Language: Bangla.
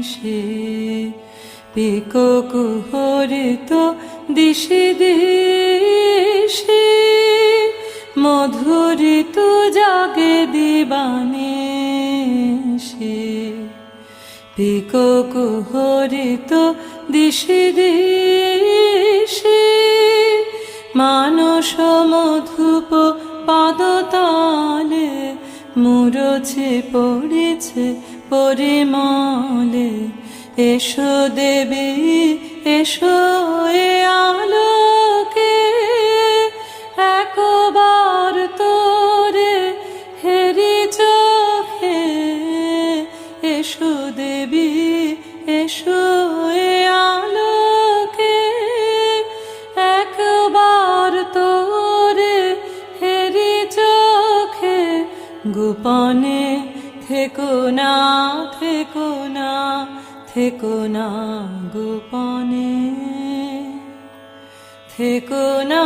সে পিকো কুহরিত দিশে দেশে মধুরিত জাগে দিবানে সে পিকো কুহরিত দিশে দেশে মানস মধুপ পাদতালে মুরছে পড়েছে পরিমলে এসো দেবী এসো এ আলোকে একবার তোরে হেরি চোখে এসো দেবী এসো এ আলোকে একবার তোরে হেরি চোখে গোপনে থেকো না থেকো না থেকো না গোপনে থেকো না